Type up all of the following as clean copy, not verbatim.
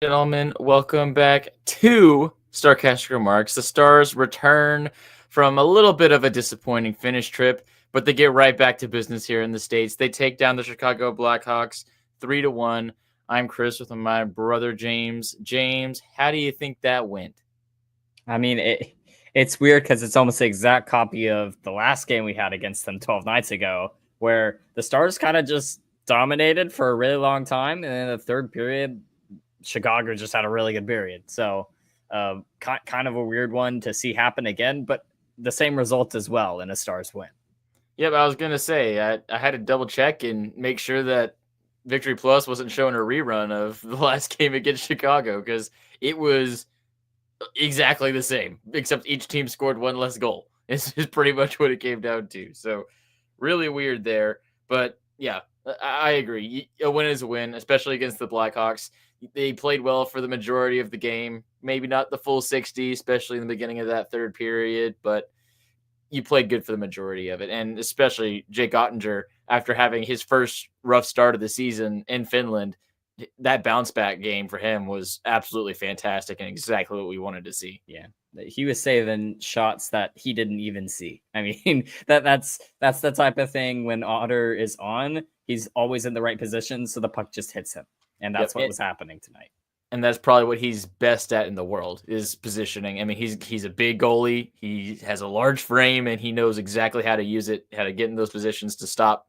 Gentlemen, welcome back to Starcasting Remarks. The Stars return from a little bit of a disappointing finish trip, but they get right back to business here in the States. They take down the Chicago Blackhawks 3-1. I'm Chris with my brother James. James, how do you think that went? I mean, it's weird because it's almost the exact copy of the last game we had against them 12 nights ago, where the Stars kind of just dominated for a really long time, and in the third period, Chicago just had a really good period. So, kind of a weird one to see happen again, but the same result as well in a Stars win. Yep, I was gonna say I had to double check and make sure that Victory Plus wasn't showing a rerun of the last game against Chicago because it was exactly the same, except each team scored one less goal. Is pretty much what it came down to. So really weird there. But yeah, I agree. A win is a win, especially against the Blackhawks. They played well for the majority of the game. Maybe not the full 60, especially in the beginning of that third period, but you played good for the majority of it. And especially Jake Ottinger, after having his first rough start of the season in Finland, that bounce back game for him was absolutely fantastic and exactly what we wanted to see. Yeah, he was saving shots that he didn't even see. I mean, that's the type of thing when Otter is on, he's always in the right position, so the puck just hits him, and that's what was happening tonight. And that's probably what he's best at in the world is positioning. I mean, he's a big goalie. He has a large frame, and he knows exactly how to use it, how to get in those positions to stop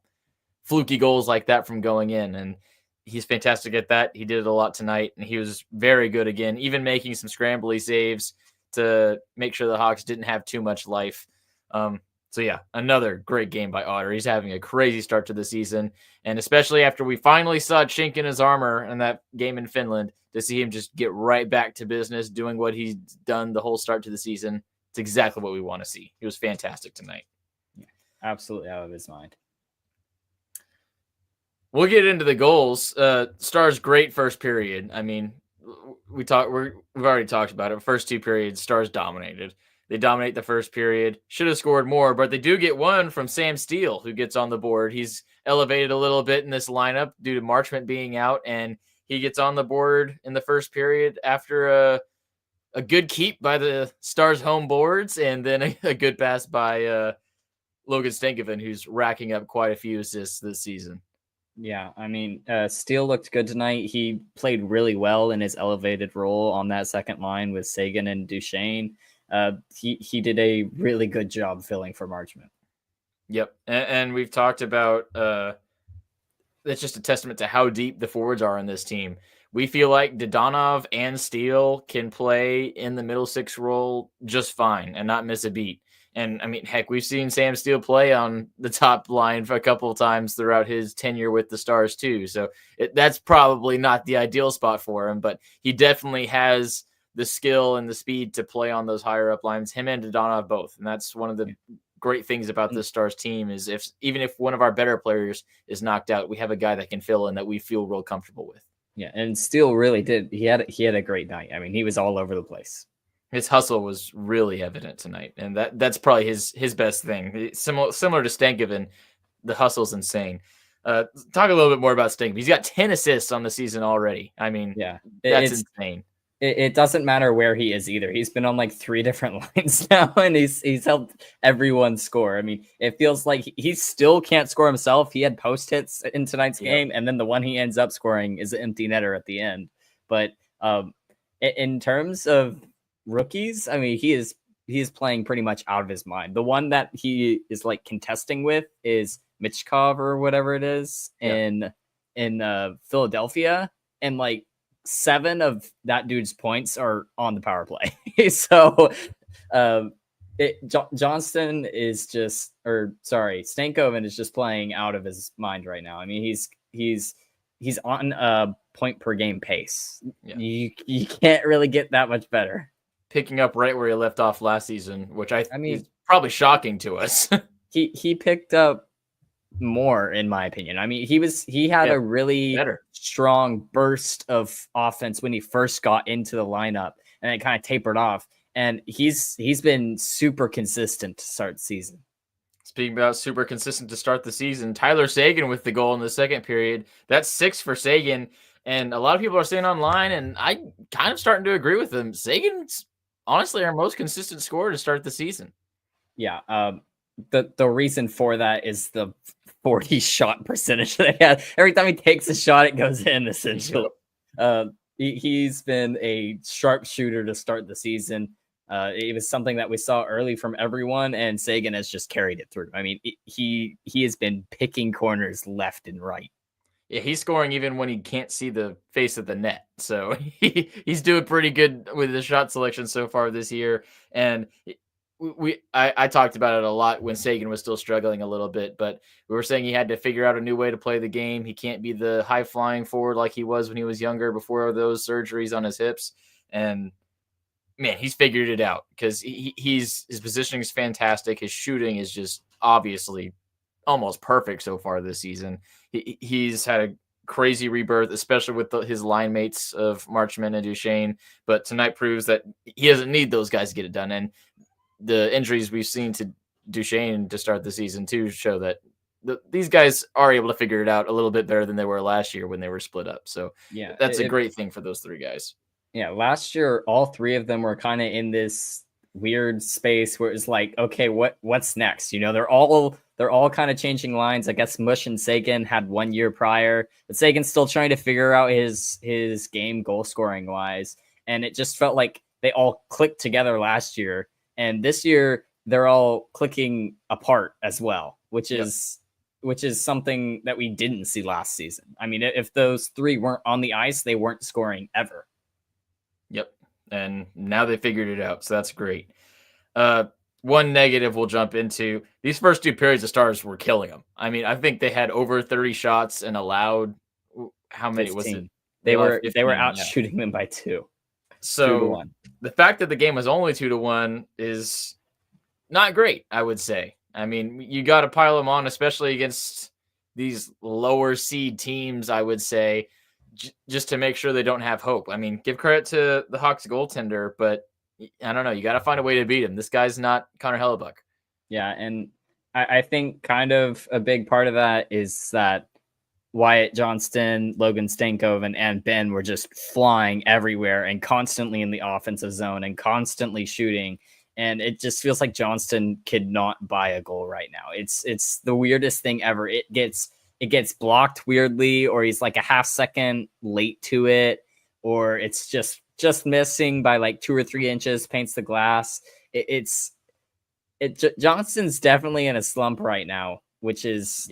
fluky goals like that from going in. And he's fantastic at that. He did it a lot tonight, and he was very good again, even making some scrambly saves to make sure the Hawks didn't have too much life. So yeah, another great game by Otter. He's having a crazy start to the season, and especially after we finally saw a chink in his armor in that game in Finland, to see him just get right back to business, doing what he's done the whole start to the season. It's exactly what we want to see. He was fantastic tonight. Yeah, absolutely out of his mind. We'll get into the goals. Stars great first period. I mean, we've already talked about it. First two periods, Stars dominated. They dominate the first period. Should have scored more, but they do get one from Sam Steele, who gets on the board. He's elevated a little bit in this lineup due to Marchment being out, and he gets on the board in the first period after a good keep by the Stars home boards, and then a good pass by Logan Stankoven, who's racking up quite a few assists this season. Yeah, I mean, Steele looked good tonight. He played really well in his elevated role on that second line with Sagan and Duchesne. He did a really good job filling for Marchment. Yep, and we've talked about that's just a testament to how deep the forwards are in this team. We feel like Dodonov and Steele can play in the middle six role just fine and not miss a beat. And I mean, heck, we've seen Sam Steele play on the top line for a couple of times throughout his tenure with the Stars too. So that's probably not the ideal spot for him, but he definitely has the skill and the speed to play on those higher up lines, him and Dodonov both. And that's one of the great things about this Stars team is even if one of our better players is knocked out, we have a guy that can fill in that we feel real comfortable with. Yeah, and Steele really did. He had a great night. I mean, he was all over the place. His hustle was really evident tonight, and that's probably his best thing. Similar to Stankoven, the hustle's insane. Talk a little bit more about Stankoven. He's got 10 assists on the season already. I mean, yeah, that's insane. It doesn't matter where he is either. He's been on like 3 different lines now, and he's helped everyone score. I mean, it feels like he still can't score himself. He had post hits in tonight's game, and then the one he ends up scoring is an empty netter at the end. But in terms of rookies, I mean, he is playing pretty much out of his mind. The one that he is like contesting with is Michkov or whatever it is in Philadelphia, and like 7 of that dude's points are on the power play. So Johnston is just, or sorry, Stankoven is just playing out of his mind right now. I mean, he's on a point per game pace. Yeah. You can't really get that much better. Picking up right where he left off last season, which I mean is probably shocking to us. he picked up more, in my opinion. I mean, he had a really strong burst of offense when he first got into the lineup, and it kind of tapered off. And he's been super consistent to start the season. Speaking about super consistent to start the season, Tyler Sagan with the goal in the second period. That's 6 for Sagan. And a lot of people are saying online, and I kind of starting to agree with them. Sagan's honestly our most consistent scorer to start the season. Yeah. The reason for that is the 40 shot percentage that he had. Every time he takes a shot, it goes in, essentially. He's been a sharpshooter to start the season. It was something that we saw early from everyone, and Sagan has just carried it through. I mean, he has been picking corners left and right. Yeah, he's scoring even when he can't see the face of the net. So he's doing pretty good with the shot selection so far this year. And I talked about it a lot when Sagan was still struggling a little bit, but we were saying he had to figure out a new way to play the game. He can't be the high flying forward like he was when he was younger before those surgeries on his hips. And man, he's figured it out because his positioning is fantastic. His shooting is just obviously almost perfect so far this season. He's had a crazy rebirth, especially with his line mates of Marchment and Duchesne. But tonight proves that he doesn't need those guys to get it done. And the injuries we've seen to Duchesne to start the season too show that these guys are able to figure it out a little bit better than they were last year when they were split up. So yeah, that's a great thing for those three guys. Yeah, last year all three of them were kind of in this weird space where it's like, okay, what's next? You know, they're all kind of changing lines. I guess Mush and Sagan had 1 year prior, but Sagan's still trying to figure out his game goal scoring wise, and it just felt like they all clicked together last year, and this year they're all clicking apart as well, which is something that we didn't see last season. I mean, if those three weren't on the ice, they weren't scoring ever. Yep. And now they figured it out. So that's great. One negative we'll jump into. These first two periods of Stars were killing them. I mean, I think they had over 30 shots and allowed how many 15. was it? They were out shooting them by 2. So 2-1. The fact that the game was only 2-1 is not great, I would say. I mean, you got to pile them on, especially against these lower seed teams, I would say, just to make sure they don't have hope. I mean, give credit to the Hawks goaltender, but I don't know. You got to find a way to beat him. This guy's not Connor Hellebuck. Yeah, and I think kind of a big part of that is that Wyatt Johnston, Logan Stankoven, and Ben were just flying everywhere and constantly in the offensive zone and constantly shooting. And it just feels like Johnston could not buy a goal right now. It's the weirdest thing ever. It gets blocked weirdly, or he's like a half second late to it, or it's just missing by like 2 or 3 inches, paints the glass. Johnston's definitely in a slump right now, which is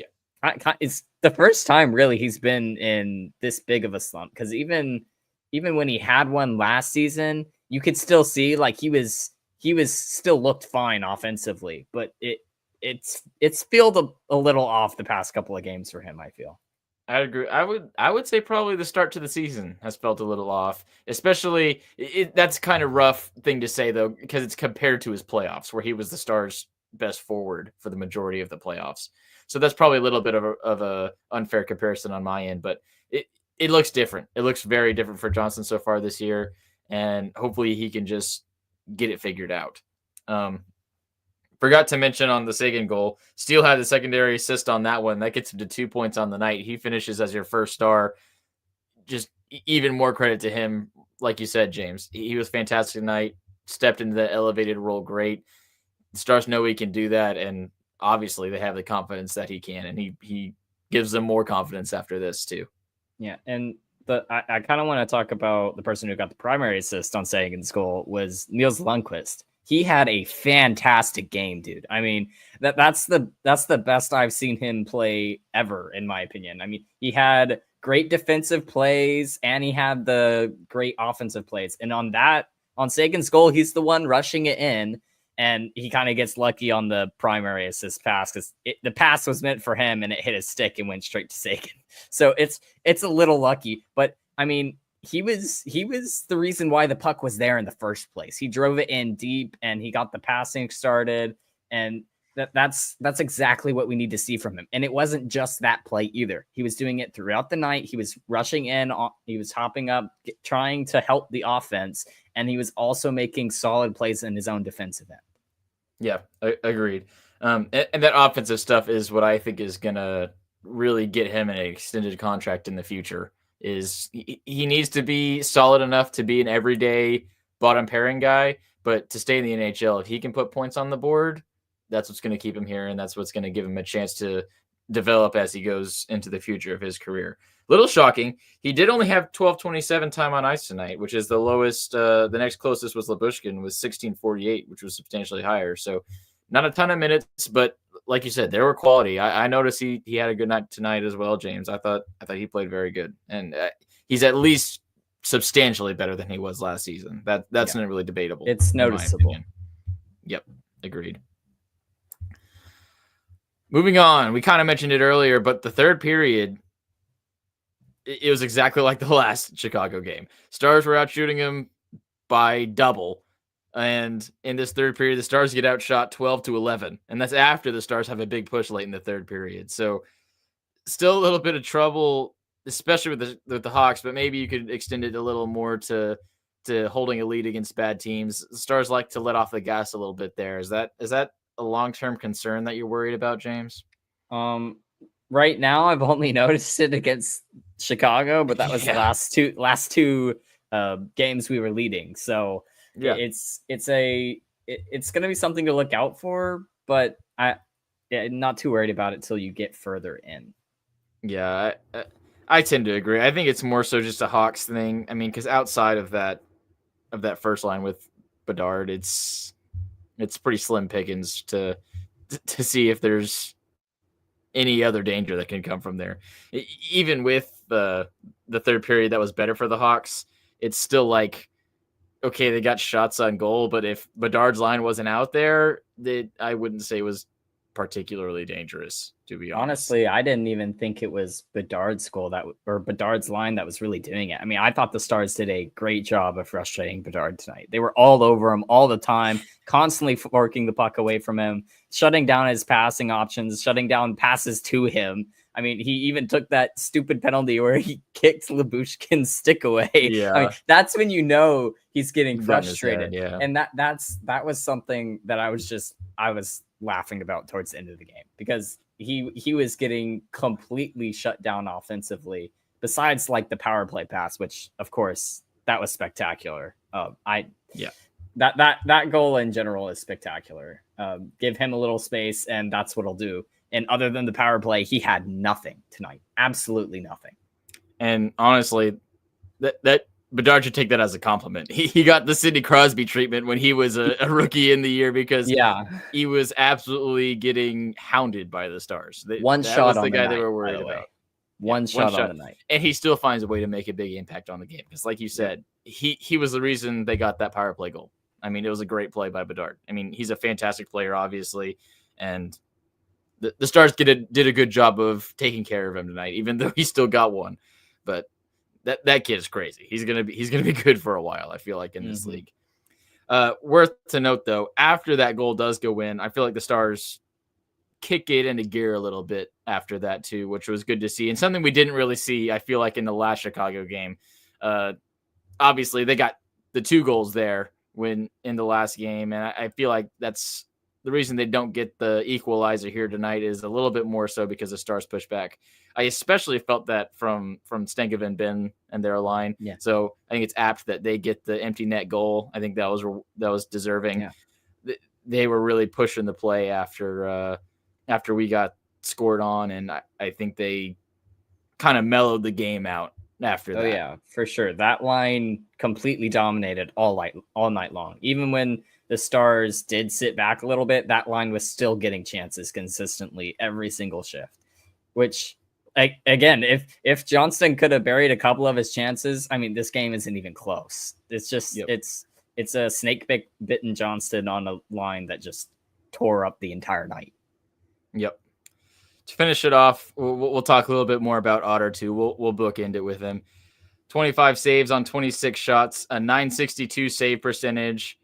it's the first time really he's been in this big of a slump, because even when he had one last season, you could still see like he was still looked fine offensively, but it's felt a little off the past couple of games for him, I feel. I agree. I would say probably the start to the season has felt a little off, especially that's kind of rough thing to say though, because it's compared to his playoffs where he was the Stars' best forward for the majority of the playoffs. So that's probably a little bit of a unfair comparison on my end, but it looks different. It looks very different for Johnson so far this year, and hopefully he can just get it figured out. Forgot to mention on the Sagan goal, Steele had the secondary assist on that one. That gets him to 2 points on the night. He finishes as your first star. Just even more credit to him. Like you said, James, he was fantastic tonight. Stepped into that elevated role great. The Stars know he can do that, and obviously they have the confidence that he can, and he gives them more confidence after this too. Yeah, and I kind of want to talk about the person who got the primary assist on Sagan's goal was Niels Lundqvist. He had a fantastic game, dude. I mean, that's the best I've seen him play ever, in my opinion. I mean, he had great defensive plays and he had the great offensive plays. And on Sagan's goal, he's the one rushing it in, and he kind of gets lucky on the primary assist pass because the pass was meant for him and it hit his stick and went straight to Sagan. So it's a little lucky, but I mean, he was the reason why the puck was there in the first place. He drove it in deep and he got the passing started, and that's exactly what we need to see from him. And it wasn't just that play either. He was doing it throughout the night. He was rushing in, he was hopping up, trying to help the offense, and he was also making solid plays in his own defensive end. Yeah, agreed. And that offensive stuff is what I think is gonna really get him an extended contract in the future. is he needs to be solid enough to be an everyday bottom pairing guy, but to stay in the NHL, if he can put points on the board, that's what's going to keep him here, and that's what's going to give him a chance to develop as he goes into the future of his career. Little shocking, he did only have 12:27 time on ice tonight, which is the lowest. The next closest was Lyubushkin with 16:48, which was substantially higher. So not a ton of minutes, but like you said, there were quality. I noticed he had a good night tonight as well, James. I thought he played very good, and he's at least substantially better than he was last season. That's not really debatable. It's noticeable. Yep, agreed. Moving on, we kind of mentioned it earlier, but the third period, it was exactly like the last Chicago game. Stars were out shooting him by double. And in this third period, the Stars get outshot 12-11. And that's after the Stars have a big push late in the third period. So still a little bit of trouble, especially with the Hawks, but maybe you could extend it a little more to holding a lead against bad teams. The Stars like to let off the gas a little bit there. Is that a long-term concern that you're worried about, James? Right now, I've only noticed it against Chicago, but that was the last two games we were leading. So yeah, it's going to be something to look out for, but I'm not too worried about it till you get further in. Yeah, I tend to agree. I think it's more so just a Hawks thing. I mean, because outside of that first line with Bedard, it's pretty slim pickings to see if there's any other danger that can come from there. Even with the third period that was better for the Hawks, it's still like, okay, they got shots on goal, but if Bedard's line wasn't out there, I wouldn't say it was particularly dangerous, to be honest. Honestly, I didn't even think it was Bedard's goal or Bedard's line that was really doing it. I mean, I thought the Stars did a great job of frustrating Bedard tonight. They were all over him all the time, constantly working the puck away from him, shutting down his passing options, shutting down passes to him. I mean, he even took that stupid penalty where he kicked Lyubushkin's stick away. Yeah. I mean, that's when you know he's getting frustrated. Yeah. And that was something that I was laughing about towards the end of the game, because he was getting completely shut down offensively, besides like the power play pass, which of course that was spectacular. That goal in general is spectacular. Give him a little space and that's what I'll do. And other than the power play, he had nothing tonight. Absolutely nothing. And honestly, that Bedard should take that as a compliment. He got the Sidney Crosby treatment when he was a rookie in the year, because he was absolutely getting hounded by the Stars. One shot on the guy they were worried about. One shot on the night. And he still finds a way to make a big impact on the game. Because like you said, he was the reason they got that power play goal. I mean, it was a great play by Bedard. I mean, he's a fantastic player, obviously. And the Stars did a good job of taking care of him tonight, even though he still got one. But that kid is crazy. He's gonna be good for a while, I feel like, in this league. Worth to note though, after that goal does go in, I feel like the Stars kick it into gear a little bit after that too, which was good to see, and something we didn't really see, I feel like, in the last Chicago game. Obviously they got the 2 goals there when in the last game, and I feel like that's the reason they don't get the equalizer here tonight, is a little bit more so because the Stars push back. I especially felt that from Stankoven and Ben and their line. Yeah. So I think it's apt that they get the empty net goal. I think that was deserving. Yeah. They were really pushing the play after we got scored on, and I think they kind of mellowed the game out after that. Oh yeah, for sure. That line completely dominated all night long. Even when the Stars did sit back a little bit, that line was still getting chances consistently every single shift, which, again, if Johnston could have buried a couple of his chances, I mean, this game isn't even close. It's just, it's a snake bitten Johnston on a line that just tore up the entire night. Yep. To finish it off, we'll talk a little bit more about Otter too. We'll bookend it with him. 25 saves on 26 shots, a .962 save percentage.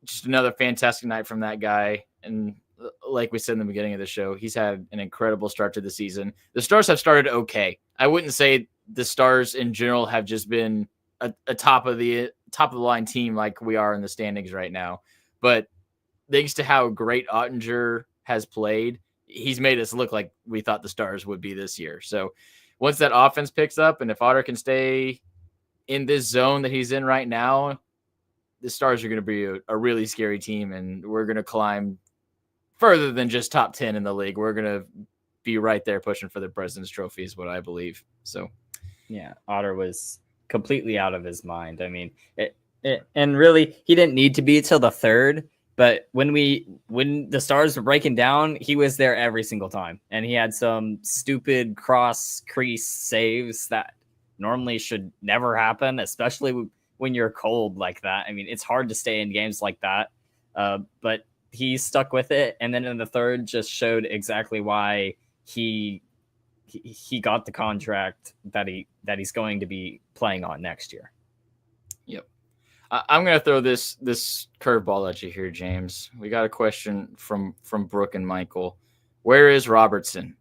Just another fantastic night from that guy. And like we said in the beginning of the show, he's had an incredible start to the season. The Stars have started okay. I wouldn't say the Stars in general have just been a top of the line team like we are in the standings right now. But thanks to how great Ottinger has played, he's made us look like we thought the Stars would be this year. So once that offense picks up, and if Otter can stay in this zone that he's in right now, the Stars are going to be a really scary team, and we're going to climb further than just top 10 in the league. We're going to be right there pushing for the President's Trophy is what I believe. So, yeah, Otter was completely out of his mind. I mean, and really, he didn't need to be till the third. But when the Stars were breaking down, he was there every single time, and he had some stupid cross crease saves that normally should never happen, especially when you're cold like that. I mean, it's hard to stay in games like that, but he stuck with it, and then in the third, just showed exactly why he got the contract that he's going to be playing on next year. Yep. I'm going to throw this curveball at you here, James. We got a question from Brooke and Michael. Where is Robertson?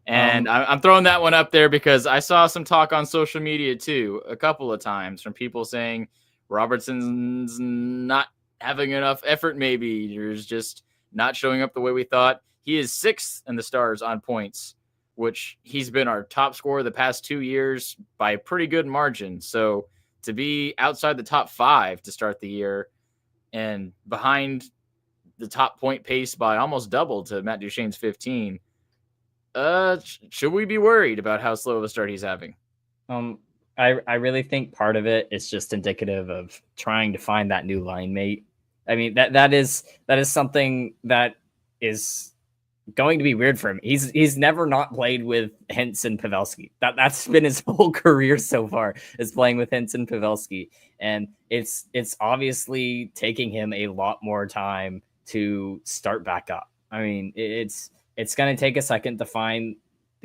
And I'm throwing that one up there because I saw some talk on social media too, a couple of times from people saying Robertson's not having enough effort. Maybe there's just not showing up the way we thought. He is 6th in the Stars on points, which he's been our top scorer the past 2 years by a pretty good margin. So to be outside the top 5 to start the year and behind the top point pace by almost double to Matt Duchene's 15, should we be worried about how slow of a start he's having? I really think part of it is just indicative of trying to find that new line mate. I mean, that is something that is going to be weird for him. He's never not played with Hintz and Pavelski. That's been his whole career so far, is playing with Hintz and Pavelski. And it's obviously taking him a lot more time to start back up. I mean, it's going to take a second to find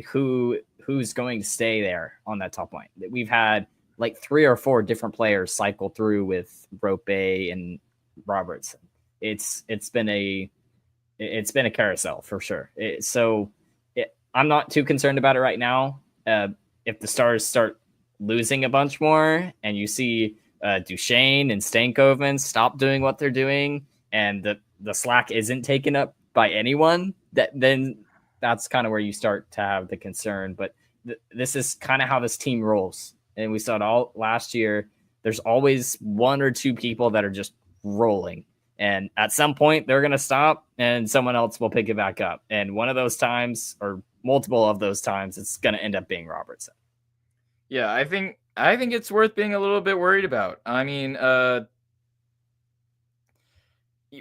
who's going to stay there on that top line. We've had like 3 or 4 different players cycle through with Rope and Robertson. It's been a carousel for sure. I'm not too concerned about it right now. If the Stars start losing a bunch more and you see Duchene and Stankoven stop doing what they're doing and the slack isn't taken up by anyone, then that's kind of where you start to have the concern. But this is kind of how this team rolls. And we saw it all last year. There's always 1 or 2 people that are just rolling. And at some point, they're going to stop and someone else will pick it back up. And one of those times, or multiple of those times, it's going to end up being Robertson. Yeah, I think it's worth being a little bit worried about. I mean,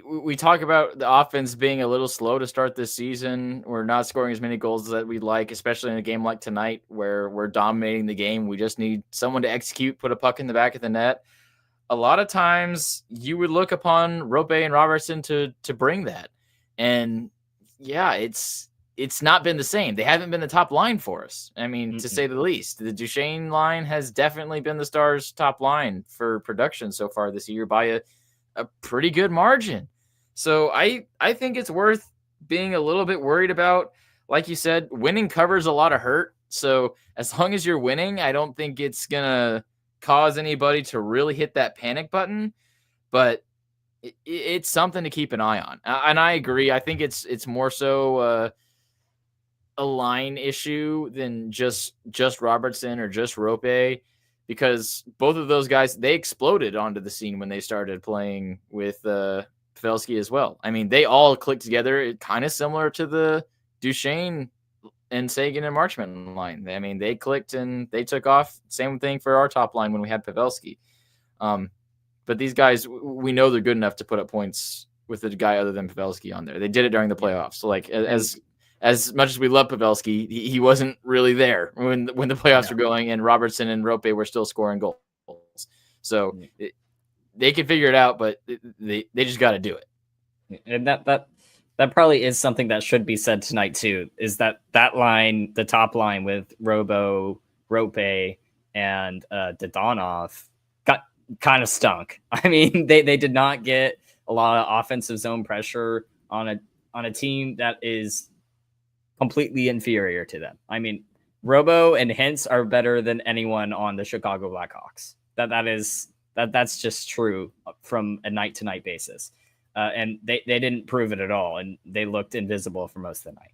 we talk about the offense being a little slow to start this season. We're not scoring as many goals as we'd like, especially in a game like tonight where we're dominating the game. We just need someone to execute, put a puck in the back of the net. A lot of times you would look upon Rope and Robertson to bring that. And yeah, it's not been the same. They haven't been the top line for us. I mean, to say the least. The Duchene line has definitely been the Stars' top line for production so far this year by a pretty good margin. So I think it's worth being a little bit worried about. Like you said, winning covers a lot of hurt. So as long as you're winning, I don't think it's going to cause anybody to really hit that panic button, but it's something to keep an eye on. And I agree. I think it's more so a line issue than just Robertson or just Rope, because both of those guys, they exploded onto the scene when they started playing with Pavelski as well. I mean, they all clicked together, kind of similar to the Duchene and Sagan and Marchment line. I mean, they clicked and they took off. Same thing for our top line when we had Pavelski. But these guys, we know they're good enough to put up points with a guy other than Pavelski on there. They did it during the playoffs. So, like, as much as we love Pavelski, he wasn't really there when the playoffs were going, and Robertson and Rope were still scoring goals. So they can figure it out, but they just got to do it. And that probably is something that should be said tonight too, is that line, the top line with Rope, and Dodonov got kind of stunk. I mean, they did not get a lot of offensive zone pressure on a team that is completely inferior to them. I mean, Robo and Hintz are better than anyone on the Chicago Blackhawks. That's just true from a night to night basis. And they didn't prove it at all, and they looked invisible for most of the night.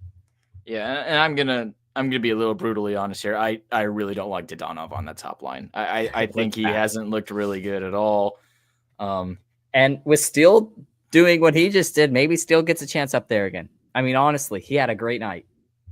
Yeah, and I'm gonna be a little brutally honest here. I really don't like Dodonov on that top line. I think he hasn't looked really good at all. And with Steele doing what he just did, maybe Steele gets a chance up there again. I mean, honestly, he had a great night.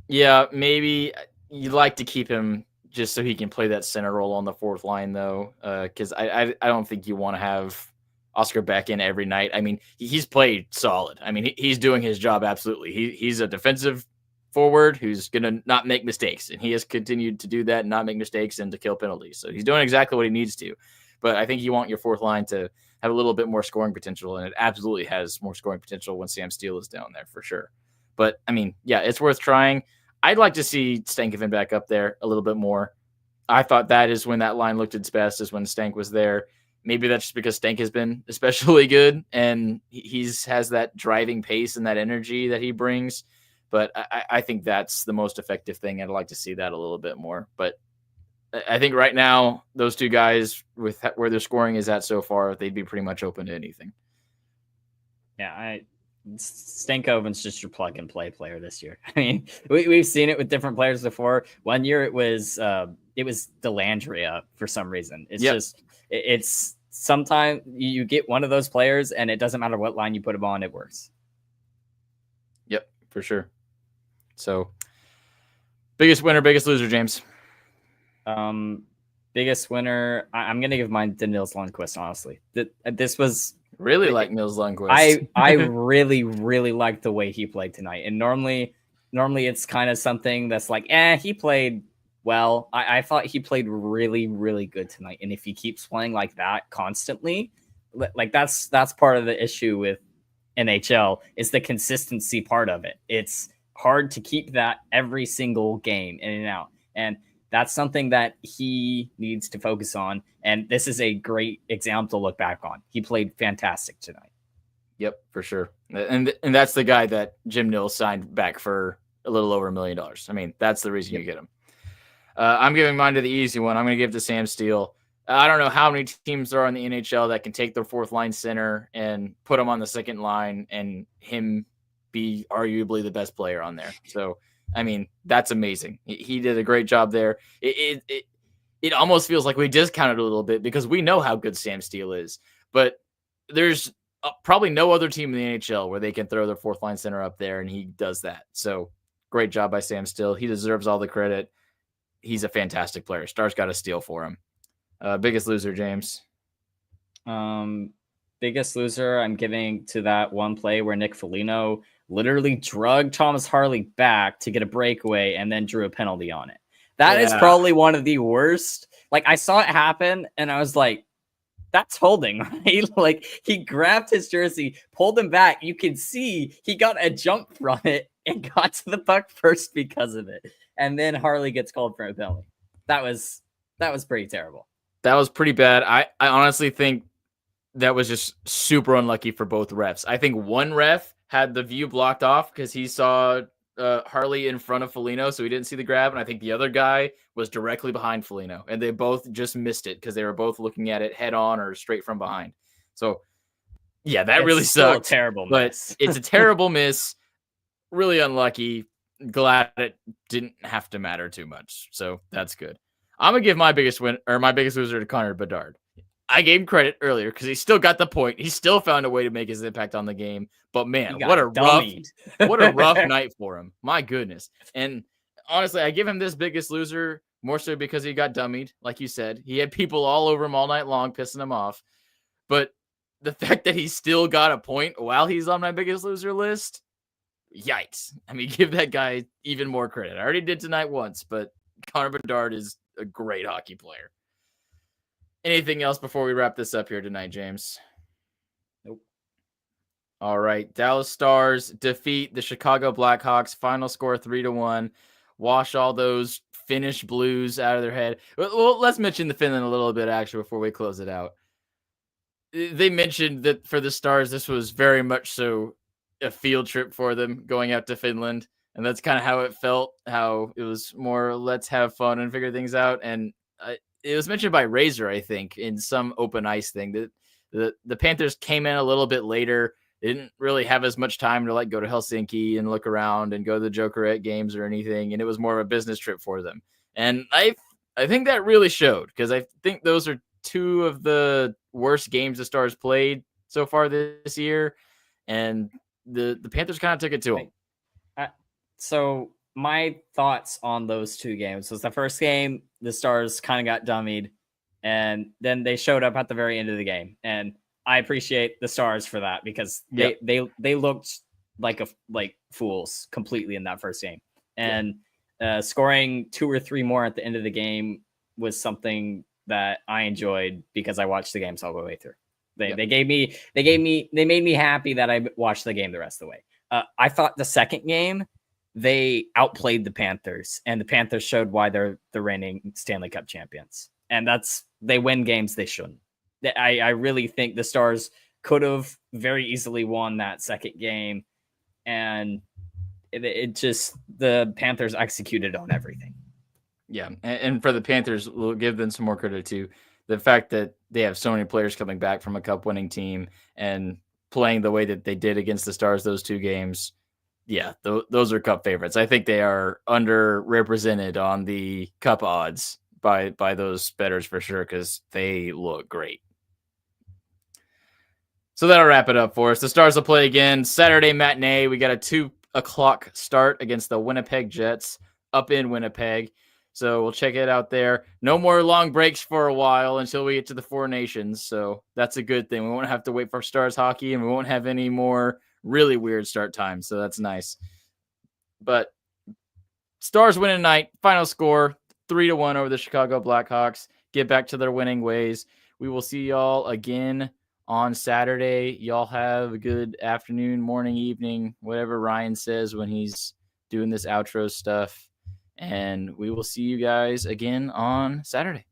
Yeah, maybe you'd like to keep him just so he can play that center role on the fourth line, though, because I don't think you want to have Oscar Beck in every night. I mean, he's played solid. I mean, he's doing his job absolutely. He's a defensive forward who's going to not make mistakes, and he has continued to do that and not make mistakes and to kill penalties. So he's doing exactly what he needs to. But I think you want your fourth line to have a little bit more scoring potential, and it absolutely has more scoring potential when Sam Steele is down there for sure. But I mean, yeah, it's worth trying. I'd like to see Stankoven back up there a little bit more. I thought that is when that line looked its best, is when Stank was there. Maybe that's just because Stank has been especially good and he's has that driving pace and that energy that he brings. But I think that's the most effective thing. I'd like to see that a little bit more. But I think right now, those two guys, with where their scoring is at so far, they'd be pretty much open to anything. Yeah, Stankoven's just your plug and play player this year. I mean, we've seen it with different players before. One year it was Dellandrea for some reason. It's sometimes you get one of those players and it doesn't matter what line you put him on, it works. Yep, for sure. So, biggest winner, biggest loser, James. Biggest winner. I'm gonna give mine to Nils Lundqvist. Honestly, this was really like Nils Lundqvist. I really liked the way he played tonight. And normally it's kind of something that's like, he played well. I thought he played really good tonight. And if he keeps playing like that constantly, like that's part of the issue with NHL is the consistency part of it. It's hard to keep that every single game in and out. And that's something that he needs to focus on. And this is a great example to look back on. He played fantastic tonight. Yep, for sure. And that's the guy that Jim Nils signed back for a little over $1 million. I mean, that's the reason you get him. I'm giving mine to the easy one. I'm going to give it to Sam Steele. I don't know how many teams there are in the NHL that can take their fourth line center and put him on the second line and him be arguably the best player on there. So, I mean, that's amazing. He did a great job there. It almost feels like we discounted a little bit because we know how good Sam Steele is, but there's probably no other team in the NHL where they can throw their fourth line center up there, and he does that. So great job by Sam Steele. He deserves all the credit. He's a fantastic player. Star's got a steal for him. Biggest loser, James. Biggest loser, I'm giving to that one play where Nick Foligno literally drugged Thomas Harley back to get a breakaway and then drew a penalty on it. That is probably one of the worst. Like, I saw it happen and I was like, that's holding, right? Like, he grabbed his jersey, pulled him back. You can see he got a jump from it and got to the puck first because of it. And then Harley gets called for a penalty. That was pretty terrible. That was pretty bad. I honestly think that was just super unlucky for both refs. I think one ref had the view blocked off because he saw Harley in front of Foligno, so he didn't see the grab. And I think the other guy was directly behind Foligno, and they both just missed it because they were both looking at it head on or straight from behind. So, yeah, that really sucked. Terrible miss. But it's a terrible miss. Really unlucky. Glad it didn't have to matter too much. So that's good. I'm gonna give my biggest win or my biggest loser to Connor Bedard. I gave him credit earlier because he still got the point. He still found a way to make his impact on the game. But man, what a rough night for him. My goodness. And honestly, I give him this biggest loser more so because he got dummied, like you said. He had people all over him all night long, pissing him off. But the fact that he still got a point while he's on my biggest loser list, yikes. I mean, give that guy even more credit. I already did tonight once, but Connor Bedard is a great hockey player. Anything else before we wrap this up here tonight, James? Nope. All right. Dallas Stars defeat the Chicago Blackhawks. Final score 3-1. Wash all those Finnish blues out of their head. Well, let's mention the Finland a little bit, actually, before we close it out. They mentioned that for the Stars, this was very much so a field trip for them going out to Finland. And that's kind of how it felt, how it was more let's have fun and figure things out. And it was mentioned by Razor, I think, in some open ice thing that the Panthers came in a little bit later. They didn't really have as much time to like go to Helsinki and look around and go to the Jokerette games or anything, and it was more of a business trip for them. And I think that really showed, because I think those are two of the worst games the Stars played so far this year, and the Panthers kind of took it to them. So my thoughts on those two games was the first game, the Stars kind of got dummied, and then they showed up at the very end of the game, and I appreciate the Stars for that, because they looked like fools completely in that first game, and scoring 2 or 3 more at the end of the game was something that I enjoyed, because I watched the games all the way through. They made me happy that I watched the game the rest of the way. I thought the second game, they outplayed the Panthers, and the Panthers showed why they're the reigning Stanley Cup champions. And they win games they shouldn't. I really think the Stars could have very easily won that second game, and it just, the Panthers executed on everything. Yeah, and for the Panthers, we'll give them some more credit too. The fact that they have so many players coming back from a cup-winning team and playing the way that they did against the Stars those 2 games. Yeah, those are cup favorites. I think they are underrepresented on the cup odds by those bettors for sure, because they look great. So that'll wrap it up for us. The Stars will play again Saturday matinee. We got a 2:00 start against the Winnipeg Jets up in Winnipeg. So we'll check it out there. No more long breaks for a while until we get to the 4 Nations. So that's a good thing. We won't have to wait for Stars hockey, and we won't have any more really weird start times. So that's nice. But Stars win tonight. Final score 3-1 over the Chicago Blackhawks. Get back to their winning ways. We will see y'all again on Saturday. Y'all have a good afternoon, morning, evening, whatever Ryan says when he's doing this outro stuff. And we will see you guys again on Saturday.